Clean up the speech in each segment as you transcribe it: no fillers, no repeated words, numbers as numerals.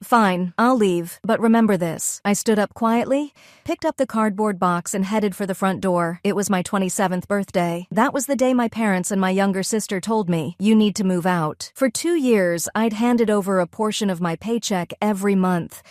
Fine, I'll leave, but remember this. I stood up quietly, picked up the cardboard box and headed for the front door. It was my 27th birthday. That was the day my parents and my younger sister told me, you need to move out. For 2 years, I'd handed over a portion of my paycheck every month.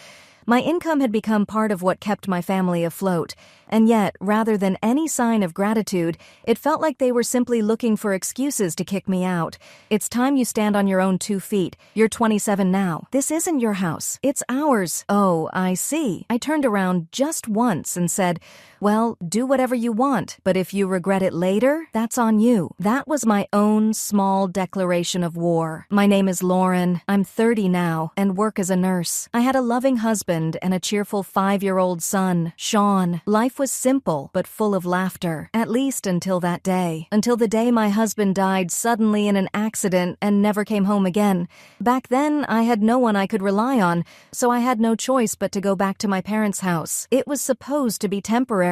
My income had become part of what kept my family afloat, and yet, rather than any sign of gratitude, it felt like they were simply looking for excuses to kick me out. It's time you stand on your own 2 feet. You're 27 now. This isn't your house. It's ours. Oh, I see. I turned around just once and said, well, do whatever you want, but if you regret it later, that's on you. That was my own small declaration of war. My name is Lauren. I'm 30 now and work as a nurse. I had a loving husband and a cheerful 5-year-old son, Sean. Life was simple but full of laughter, at least until that day. Until the day my husband died suddenly in an accident and never came home again. Back then, I had no one I could rely on, so I had no choice but to go back to my parents' house. It was supposed to be temporary.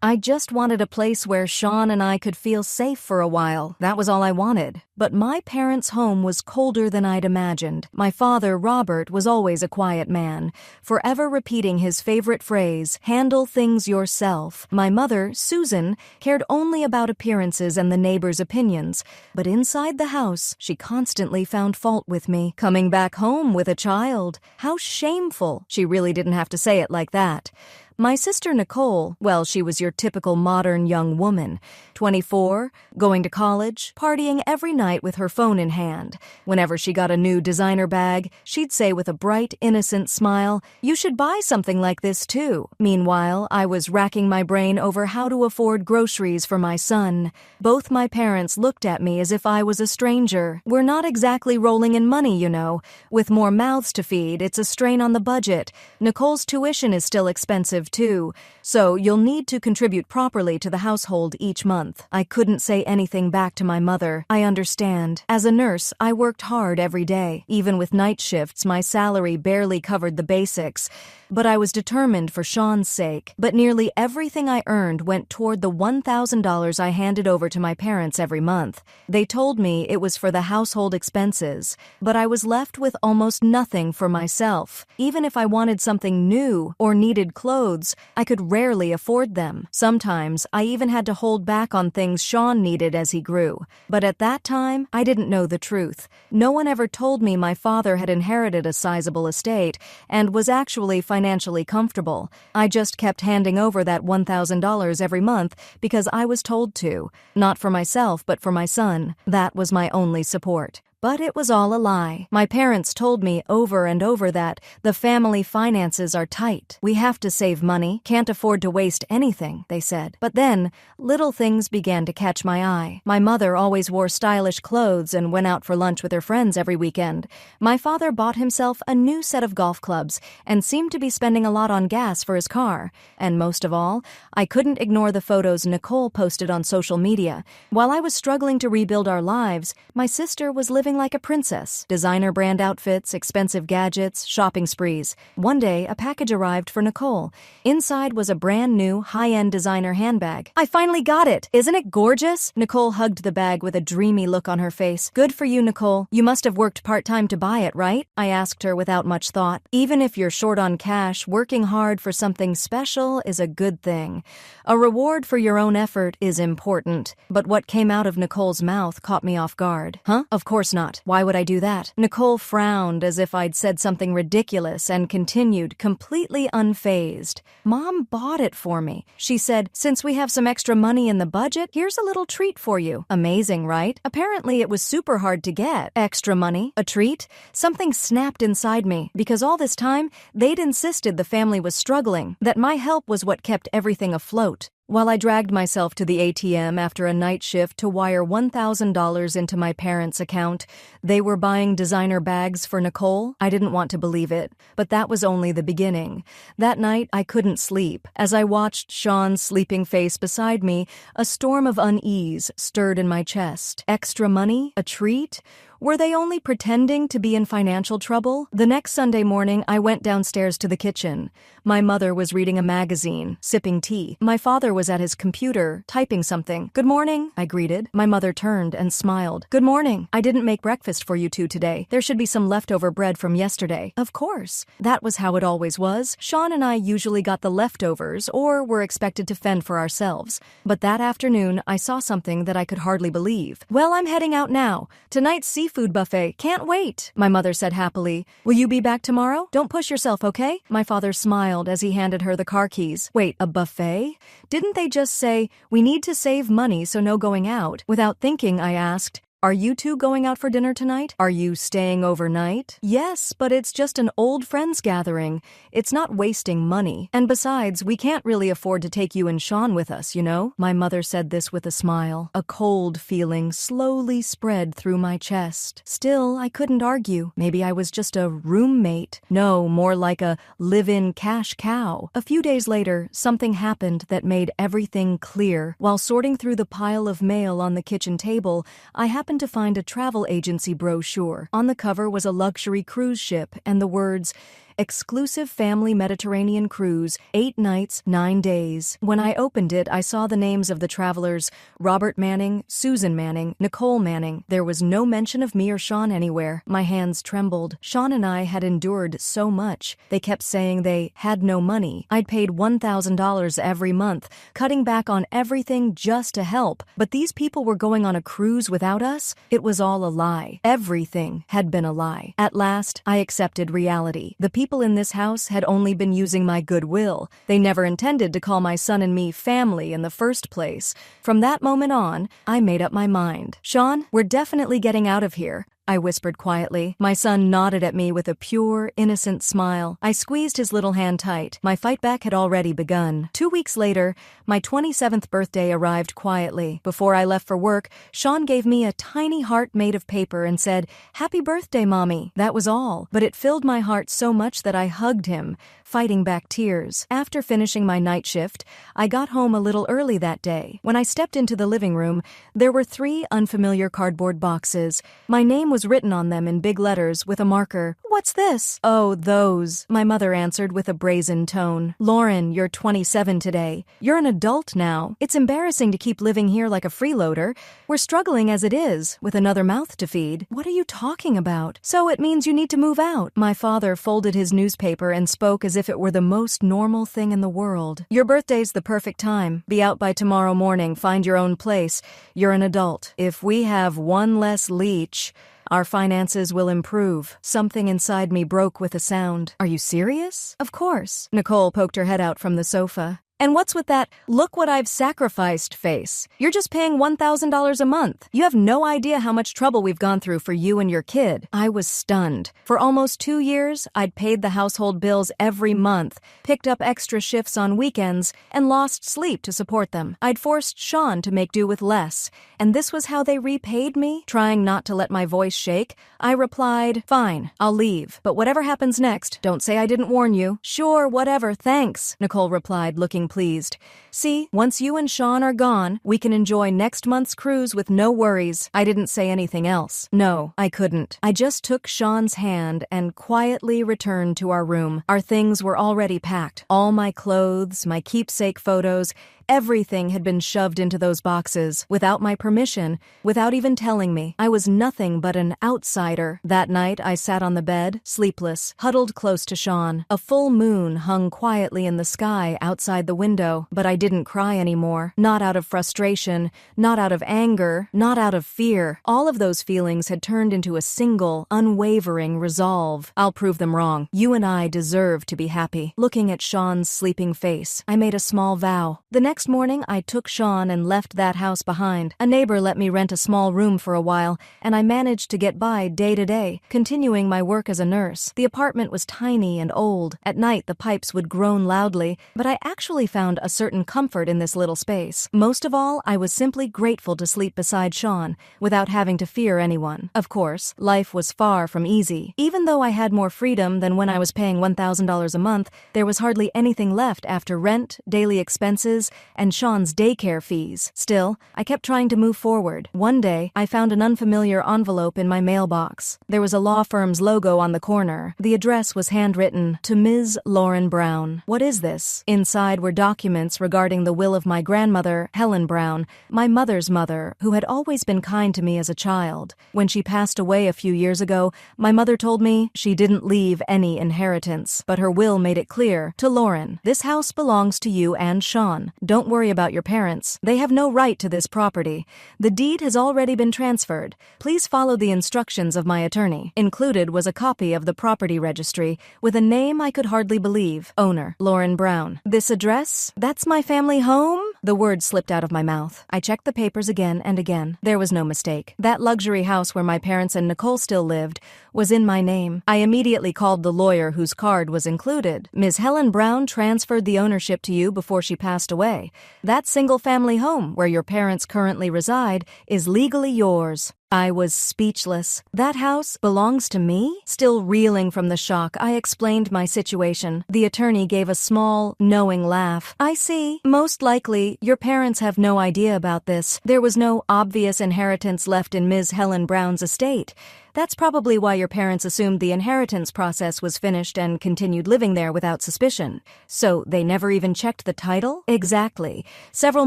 I just wanted a place where Sean and I could feel safe for a while. That was all I wanted. But my parents' home was colder than I'd imagined. My father, Robert, was always a quiet man, forever repeating his favorite phrase, handle things yourself. My mother, Susan, cared only about appearances and the neighbors' opinions. But inside the house, she constantly found fault with me. Coming back home with a child. How shameful. She really didn't have to say it like that. My sister Nicole, well, she was your typical modern young woman. 24, going to college, partying every night with her phone in hand. Whenever she got a new designer bag, she'd say with a bright, innocent smile, you should buy something like this too. Meanwhile, I was racking my brain over how to afford groceries for my son. Both my parents looked at me as if I was a stranger. We're not exactly rolling in money, you know. With more mouths to feed, it's a strain on the budget. Nicole's tuition is still expensive too, so you'll need to contribute properly to the household each month. I couldn't say anything back to my mother. I understand. As a nurse, I worked hard every day. Even with night shifts, my salary barely covered the basics. But I was determined for Sean's sake. But nearly everything I earned went toward the $1,000 I handed over to my parents every month. They told me it was for the household expenses, but I was left with almost nothing for myself. Even if I wanted something new or needed clothes, I could rarely afford them. Sometimes, I even had to hold back on things Sean needed as he grew. But at that time, I didn't know the truth. No one ever told me my father had inherited a sizable estate and was actually financially comfortable. I just kept handing over that $1,000 every month because I was told to. Not for myself, but for my son. That was my only support. But it was all a lie. My parents told me over and over that the family finances are tight. We have to save money, can't afford to waste anything, they said. But then, little things began to catch my eye. My mother always wore stylish clothes and went out for lunch with her friends every weekend. My father bought himself a new set of golf clubs and seemed to be spending a lot on gas for his car. And most of all, I couldn't ignore the photos Nicole posted on social media. While I was struggling to rebuild our lives, my sister was living like a princess. Designer brand outfits, expensive gadgets, shopping sprees. One day, a package arrived for Nicole. Inside was a brand new, high-end designer handbag. I finally got it! Isn't it gorgeous? Nicole hugged the bag with a dreamy look on her face. Good for you, Nicole. You must have worked part-time to buy it, right? I asked her without much thought. Even if you're short on cash, working hard for something special is a good thing. A reward for your own effort is important. But what came out of Nicole's mouth caught me off guard. Huh? Of course not. Why would I do that? Nicole frowned as if I'd said something ridiculous and continued, completely unfazed. Mom bought it for me. She said, since we have some extra money in the budget, here's a little treat for you. Amazing, right? Apparently it was super hard to get. Extra money? A treat? Something snapped inside me, because all this time, they'd insisted the family was struggling, that my help was what kept everything afloat. While I dragged myself to the ATM after a night shift to wire $1,000 into my parents' account, they were buying designer bags for Nicole. I didn't want to believe it, but that was only the beginning. That night, I couldn't sleep. As I watched Sean's sleeping face beside me, a storm of unease stirred in my chest. Extra money? A treat? Were they only pretending to be in financial trouble? The next Sunday morning, I went downstairs to the kitchen. My mother was reading a magazine, sipping tea. My father was at his computer, typing something. "Good morning," I greeted. My mother turned and smiled. "Good morning. I didn't make breakfast for you two today. There should be some leftover bread from yesterday." Of course. That was how it always was. Sean and I usually got the leftovers or were expected to fend for ourselves. But that afternoon, I saw something that I could hardly believe. "Well, I'm heading out now. Tonight's seafood buffet. Can't wait," my mother said happily. "Will you be back tomorrow? Don't push yourself, okay?" My father smiled as he handed her the car keys. "Wait, a buffet? Didn't they just say, 'We need to save money so no going out'?" Without thinking, I asked, "Are you two going out for dinner tonight? Are you staying overnight?" "Yes, but it's just an old friends gathering. It's not wasting money. And besides, we can't really afford to take you and Sean with us, you know?" My mother said this with a smile. A cold feeling slowly spread through my chest. Still, I couldn't argue. Maybe I was just a roommate. No, more like a live-in cash cow. A few days later, something happened that made everything clear. While sorting through the pile of mail on the kitchen table, I happened to find a travel agency brochure. On the cover was a luxury cruise ship and the words, "Exclusive Family Mediterranean Cruise, 8 nights, 9 days. When I opened it, I saw the names of the travelers: Robert Manning, Susan Manning, Nicole Manning. There was no mention of me or Sean anywhere. My hands trembled. Sean and I had endured so much. They kept saying they had no money. I'd paid $1,000 every month, cutting back on everything just to help. But these people were going on a cruise without us? It was all a lie. Everything had been a lie. At last, I accepted reality. The people in this house had only been using my goodwill. They never intended to call my son and me family in the first place. From that moment on, I made up my mind. "Sean, we're definitely getting out of here," I whispered quietly. My son nodded at me with a pure, innocent smile. I squeezed his little hand tight. My fight back had already begun. 2 weeks later, my 27th birthday arrived quietly. Before I left for work, Sean gave me a tiny heart made of paper and said, "Happy birthday, Mommy." That was all, but it filled my heart so much that I hugged him, fighting back tears. After finishing my night shift, I got home a little early that day. When I stepped into the living room, there were 3 unfamiliar cardboard boxes. My name was written on them in big letters with a marker. "What's this?" "Oh, those," my mother answered with a brazen tone. "Lauren, you're 27 today. You're an adult now. It's embarrassing to keep living here like a freeloader. We're struggling as it is, with another mouth to feed." "What are you talking about?" "So it means you need to move out." My father folded his newspaper and spoke as if it were the most normal thing in the world. "Your birthday's the perfect time. Be out by tomorrow morning, find your own place. You're an adult. If we have one less leech, our finances will improve." Something inside me broke with a sound. "Are you serious?" "Of course." Nicole poked her head out from the sofa. "And what's with that 'look what I've sacrificed' face? You're just paying $1,000 a month. You have no idea how much trouble we've gone through for you and your kid." I was stunned. For almost 2 years, I'd paid the household bills every month, picked up extra shifts on weekends, and lost sleep to support them. I'd forced Sean to make do with less. And this was how they repaid me? Trying not to let my voice shake, I replied, "Fine, I'll leave. But whatever happens next, don't say I didn't warn you." "Sure, whatever, thanks," Nicole replied, looking pleased. "See, once you and Sean are gone, we can enjoy next month's cruise with no worries." I didn't say anything else. No, I couldn't. I just took Sean's hand and quietly returned to our room. Our things were already packed. All my clothes, my keepsake photos, everything had been shoved into those boxes, without my permission, without even telling me. I was nothing but an outsider. That night, I sat on the bed, sleepless, huddled close to Sean. A full moon hung quietly in the sky outside the window, but I didn't cry anymore. Not out of frustration, not out of anger, not out of fear. All of those feelings had turned into a single, unwavering resolve. I'll prove them wrong. You and I deserve to be happy. Looking at Sean's sleeping face, I made a small vow. The next morning, I took Sean and left that house behind. A neighbor let me rent a small room for a while, and I managed to get by day to day, continuing my work as a nurse. The apartment was tiny and old. At night, the pipes would groan loudly, but I actually finally found a certain comfort in this little space. Most of all, I was simply grateful to sleep beside Sean, without having to fear anyone. Of course, life was far from easy. Even though I had more freedom than when I was paying $1,000 a month, there was hardly anything left after rent, daily expenses, and Sean's daycare fees. Still, I kept trying to move forward. One day, I found an unfamiliar envelope in my mailbox. There was a law firm's logo on the corner. The address was handwritten, "To Ms. Lauren Brown." What is this? Inside were documents regarding the will of my grandmother, Helen Brown, my mother's mother, who had always been kind to me as a child. When she passed away a few years ago, my mother told me she didn't leave any inheritance, but her will made it clear, "To Lauren, this house belongs to you and Sean. Don't worry about your parents. They have no right to this property. The deed has already been transferred. Please follow the instructions of my attorney." Included was a copy of the property registry with a name I could hardly believe. Owner, Lauren Brown. This address? That's my family home? The words slipped out of my mouth. I checked the papers again and again. There was no mistake. That luxury house where my parents and Nicole still lived was in my name. I immediately called the lawyer whose card was included. "Ms. Helen Brown transferred the ownership to you before she passed away. That single-family home where your parents currently reside is legally yours." I was speechless. That house belongs to me? Still reeling from the shock, I explained my situation. The attorney gave a small, knowing laugh. "I see. Most likely, your parents have no idea about this. There was no obvious inheritance left in Ms. Helen Brown's estate. That's probably why your parents assumed the inheritance process was finished and continued living there without suspicion. So they never even checked the title?" "Exactly. Several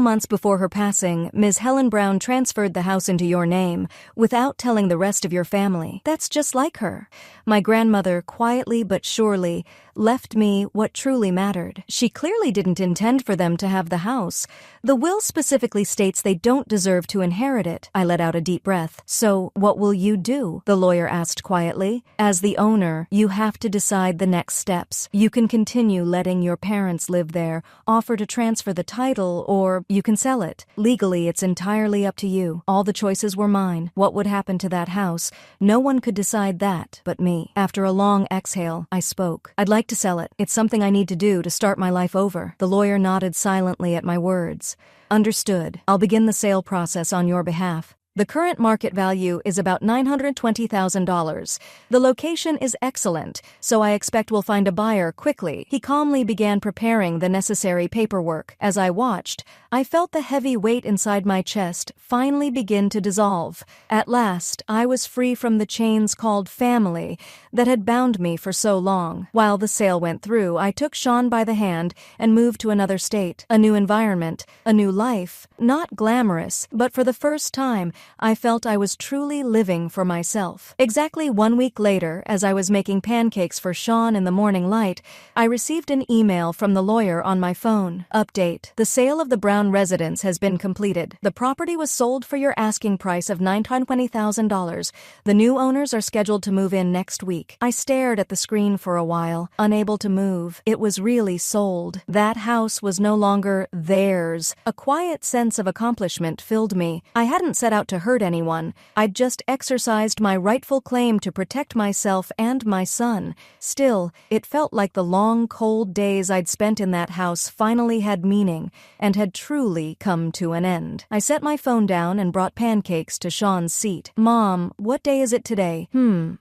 months before her passing, Ms. Helen Brown transferred the house into your name, without telling the rest of your family. That's just like her. My grandmother, quietly but surely, left me what truly mattered. She clearly didn't intend for them to have the house. The will specifically states they don't deserve to inherit it." I let out a deep breath. "So, what will you do?" the lawyer asked quietly. "As the owner, you have to decide the next steps. You can continue letting your parents live there, offer to transfer the title, or you can sell it. Legally, it's entirely up to you. All the choices were mine. What would happen to that house? No one could decide that but me." After a long exhale, I spoke. "I'd like to sell it. It's something I need to do to start my life over." The lawyer nodded silently at my words. "Understood. I'll begin the sale process on your behalf. The current market value is about $920,000. The location is excellent, so I expect we'll find a buyer quickly." He calmly began preparing the necessary paperwork. As I watched, I felt the heavy weight inside my chest finally begin to dissolve. At last, I was free from the chains called family that had bound me for so long. While the sale went through, I took Sean by the hand and moved to another state, a new environment, a new life. Not glamorous, but for the first time, I felt I was truly living for myself. Exactly 1 week later, as I was making pancakes for Sean in the morning light, I received an email from the lawyer on my phone. "Update. The sale of the Brown residence has been completed. The property was sold for your asking price of $920,000. The new owners are scheduled to move in next week." I stared at the screen for a while, unable to move. It was really sold. That house was no longer theirs. A quiet sense of accomplishment filled me. I hadn't set out to hurt anyone. I'd just exercised my rightful claim to protect myself and my son. Still, it felt like the long, cold days I'd spent in that house finally had meaning and had truly come to an end. I set my phone down and brought pancakes to Sean's seat. "Mom, what day is it today?"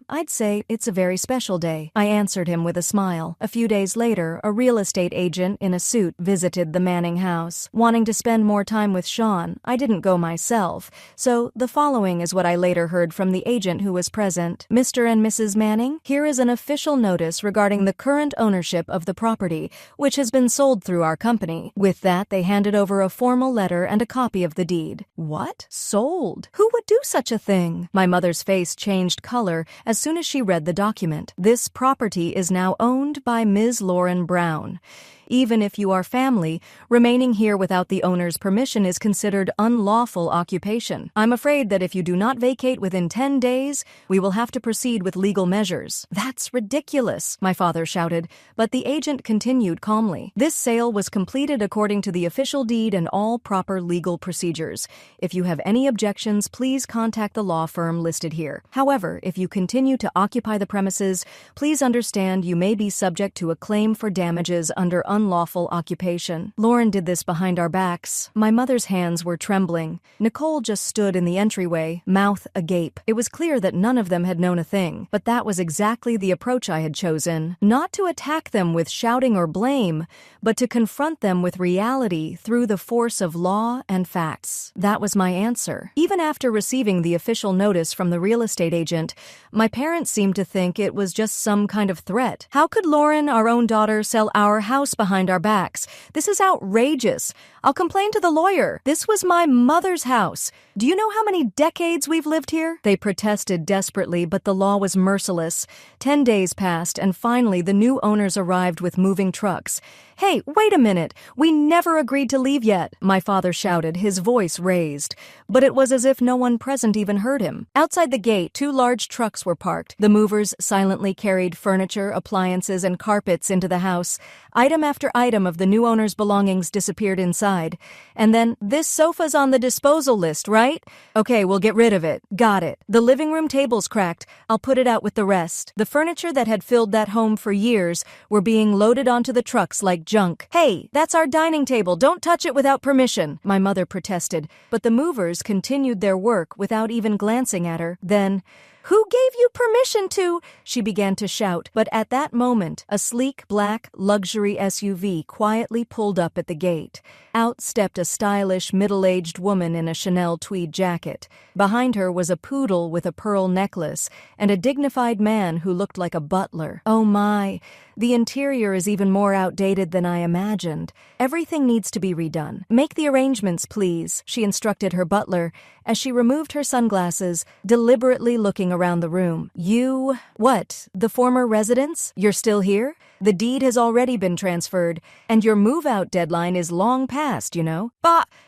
I'd say it's a very special day." I answered him with a smile. A few days later, a real estate agent in a suit visited the Manning house. Wanting to spend more time with Sean, I didn't go myself, so the following is what I later heard from the agent who was present. "Mr. and Mrs. Manning, here is an official notice regarding the current ownership of the property, which has been sold through our company." With that, they handed over a formal letter and a copy of the deed. What? Sold? Who would do such a thing? My mother's face changed color as soon as she read the document. "This property is now owned by Ms. Lauren Brown. Even if you are family, remaining here without the owner's permission is considered unlawful occupation. I'm afraid that if you do not vacate within 10 days, we will have to proceed with legal measures." "That's ridiculous," my father shouted, but the agent continued calmly. "This sale was completed according to the official deed and all proper legal procedures. If you have any objections, please contact the law firm listed here. However, if you continue to occupy the premises, please understand you may be subject to a claim for damages under unlawful occupation. Lauren did this behind our backs. My mother's hands were trembling. Nicole just stood in the entryway, mouth agape. It was clear that none of them had known a thing, but that was exactly the approach I had chosen. Not to attack them with shouting or blame, but to confront them with reality through the force of law and facts. That was my answer. Even after receiving the official notice from the real estate agent, my parents seemed to think it was just some kind of threat. How could Lauren, our own daughter, sell our house behind our backs? This is outrageous. I'll complain to the lawyer. This was my mother's house. Do you know how many decades we've lived here? They protested desperately, but the law was merciless. 10 days passed, and finally the new owners arrived with moving trucks. Hey, wait a minute. We never agreed to leave yet, my father shouted, his voice raised. But it was as if no one present even heard him. Outside the gate, 2 large trucks were parked. The movers silently carried furniture, appliances, and carpets into the house. Item after item of the new owner's belongings disappeared inside. And then, this sofa's on the disposal list, right? Okay, we'll get rid of it. Got it. The living room table's cracked. I'll put it out with the rest. The furniture that had filled that home for years were being loaded onto the trucks like junk. Hey, that's our dining table. Don't touch it without permission, my mother protested. But the movers continued their work without even glancing at her. Then, "Who gave you permission to?" she began to shout. But at that moment, a sleek, black, luxury SUV quietly pulled up at the gate. Out stepped a stylish, middle-aged woman in a Chanel tweed jacket. Behind her was a poodle with a pearl necklace and a dignified man who looked like a butler. Oh my, the interior is even more outdated than I imagined. Everything needs to be redone. Make the arrangements, please, she instructed her butler as she removed her sunglasses, deliberately looking around the room. You... What? The former residents? You're still here? The deed has already been transferred, and your move-out deadline is long past, you know.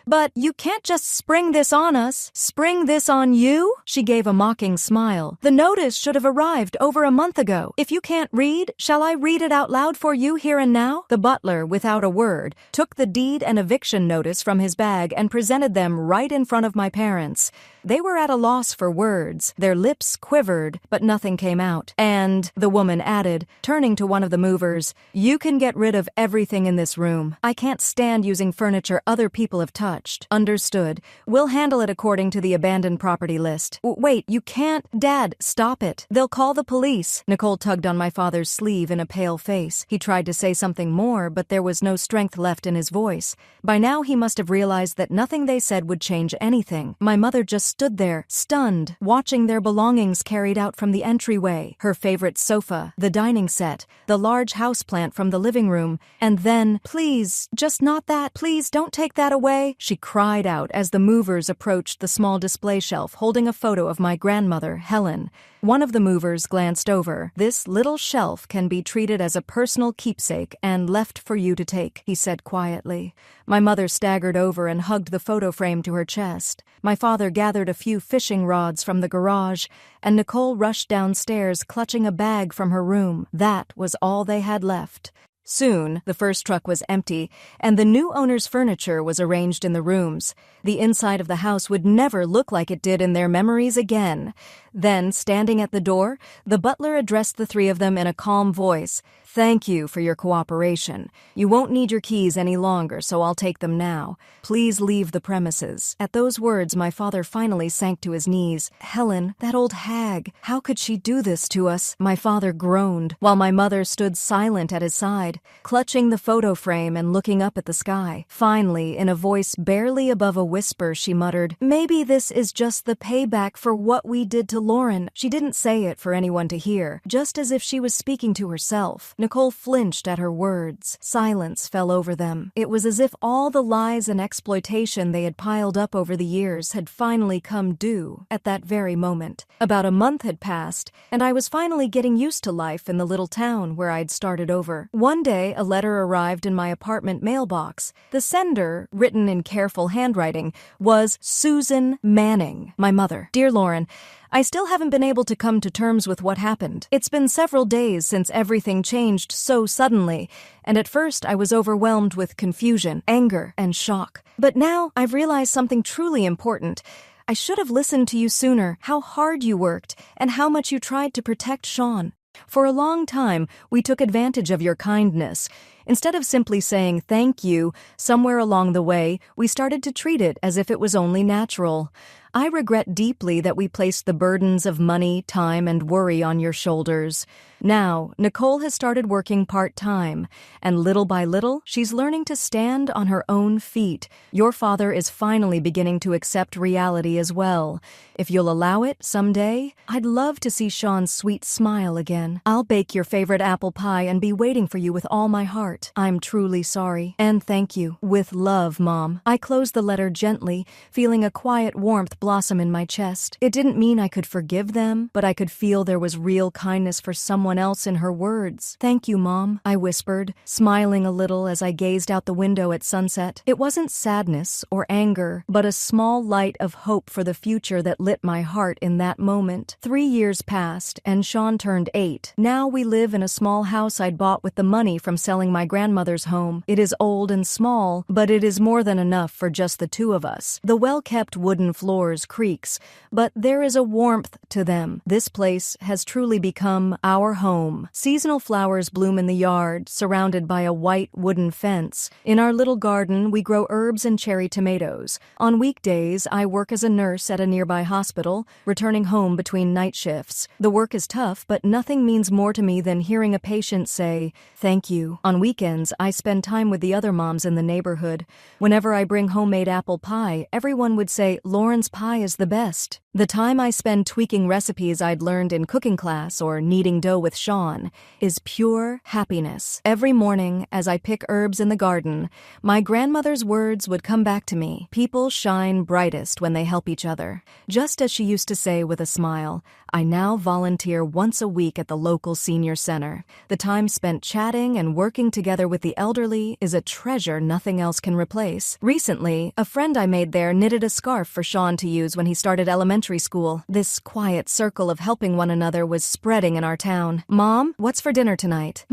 But you can't just spring this on us. Spring this on you? She gave a mocking smile. The notice should have arrived over a month ago. If you can't read, shall I read it out loud for you here and now? The butler, without a word, took the deed and eviction notice from his bag and presented them right in front of my parents. They were at a loss for words. Their lips quivered, but nothing came out. And, the woman added, turning to one of the movers, "You can get rid of everything in this room. I can't stand using furniture other people have touched." Understood. We'll handle it according to the abandoned property list. Wait, you can't. Dad, stop it. They'll call the police. Nicole tugged on my father's sleeve in a pale face. He tried to say something more, but there was no strength left in his voice. By now he must have realized that nothing they said would change anything. My mother just stood there, stunned, watching their belongings carried out from the entryway. Her favorite sofa, the dining set, the large houseplant from the living room, and then, "Please, just not that. Please don't take that away," she cried out as the movers approached the small display shelf holding a photo of my grandmother, Helen. One of the movers glanced over. "This little shelf can be treated as a personal keepsake and left for you to take," he said quietly. My mother staggered over and hugged the photo frame to her chest. My father gathered a few fishing rods from the garage, and Nicole rushed downstairs clutching a bag from her room. That was all they had left. Soon, the first truck was empty, and the new owner's furniture was arranged in the rooms. The inside of the house would never look like it did in their memories again. Then, standing at the door, the butler addressed the 3 of them in a calm voice. "Thank you for your cooperation. You won't need your keys any longer, so I'll take them now. Please leave the premises." At those words, my father finally sank to his knees. "Helen, that old hag, how could she do this to us?" My father groaned, while my mother stood silent at his side, clutching the photo frame and looking up at the sky. Finally, in a voice barely above a whisper, she muttered, "Maybe this is just the payback for what we did to Lauren." She didn't say it for anyone to hear, just as if she was speaking to herself. Nicole flinched at her words. Silence fell over them. It was as if all the lies and exploitation they had piled up over the years had finally come due at that very moment. About a month had passed, and I was finally getting used to life in the little town where I'd started over. One day, a letter arrived in my apartment mailbox. The sender, written in careful handwriting, was Susan Manning, my mother. "Dear Lauren, I still haven't been able to come to terms with what happened. It's been several days since everything changed so suddenly, and at first I was overwhelmed with confusion, anger, and shock. But now I've realized something truly important. I should have listened to you sooner, how hard you worked, and how much you tried to protect Sean. For a long time, we took advantage of your kindness. Instead of simply saying thank you, somewhere along the way, we started to treat it as if it was only natural. I regret deeply that we placed the burdens of money, time, and worry on your shoulders. Now, Nicole has started working part-time, and little by little, she's learning to stand on her own feet. Your father is finally beginning to accept reality as well. If you'll allow it, someday, I'd love to see Sean's sweet smile again. I'll bake your favorite apple pie and be waiting for you with all my heart. I'm truly sorry. And thank you. With love, Mom. I closed the letter gently, feeling a quiet warmth blossom in my chest. It didn't mean I could forgive them, but I could feel there was real kindness for someone else in her words. Thank you, Mom, I whispered, smiling a little as I gazed out the window at sunset. It wasn't sadness or anger, but a small light of hope for the future that lit my heart in that moment. 3 years passed, and Sean turned 8. Now we live in a small house I'd bought with the money from selling my grandmother's home. It is old and small, but it is more than enough for just the two of us. The well-kept wooden floors creaks, but there is a warmth to them. This place has truly become our home. Seasonal flowers bloom in the yard, surrounded by a white wooden fence. In our little garden, we grow herbs and cherry tomatoes. On weekdays, I work as a nurse at a nearby hospital, returning home between night shifts. The work is tough, but nothing means more to me than hearing a patient say, "Thank you." On weekends, I spend time with the other moms in the neighborhood. Whenever I bring homemade apple pie, everyone would say, "Lauren's pie is the best." The time I spend tweaking recipes I'd learned in cooking class or kneading dough with Sean is pure happiness. Every morning, as I pick herbs in the garden, my grandmother's words would come back to me. People shine brightest when they help each other. Just as she used to say with a smile, I now volunteer once a week at the local senior center. The time spent chatting and working together with the elderly is a treasure nothing else can replace. Recently, a friend I made there knitted a scarf for Sean to use when he started elementary school. This quiet circle of helping one another was spreading in our town. Mom, what's for dinner tonight?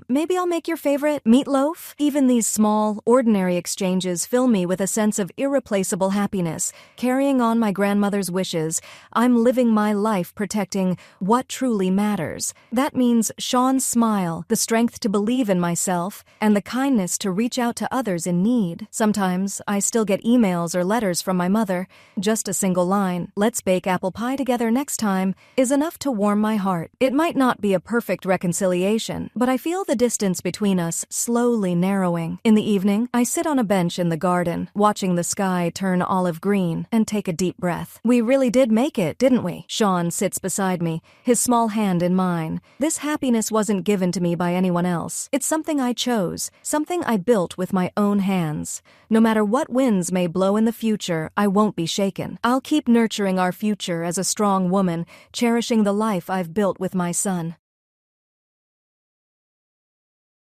Maybe I'll make your favorite meatloaf? Even these small, ordinary exchanges fill me with a sense of irreplaceable happiness. Carrying on my grandmother's wishes, I'm living my life protecting what truly matters. That means Sean's smile, the strength to believe in myself, and the kindness to reach out to others in need. Sometimes I still get emails or letters from my mother. Just a single line, "Let's bake apple pie together next time," is enough to warm my heart. It might not be a perfect reconciliation, but I feel the distance between us slowly narrowing. In the evening, I sit on a bench in the garden, watching the sky turn olive green, and take a deep breath. We really did make it, didn't we? Sean sits beside me, his small hand in mine. This happiness wasn't given to me by anyone else. It's something I chose, something I built with my own hands. No matter what winds may blow in the future, I won't be shaken. I'll keep nurturing our future as a strong woman, cherishing the life I've built with my son.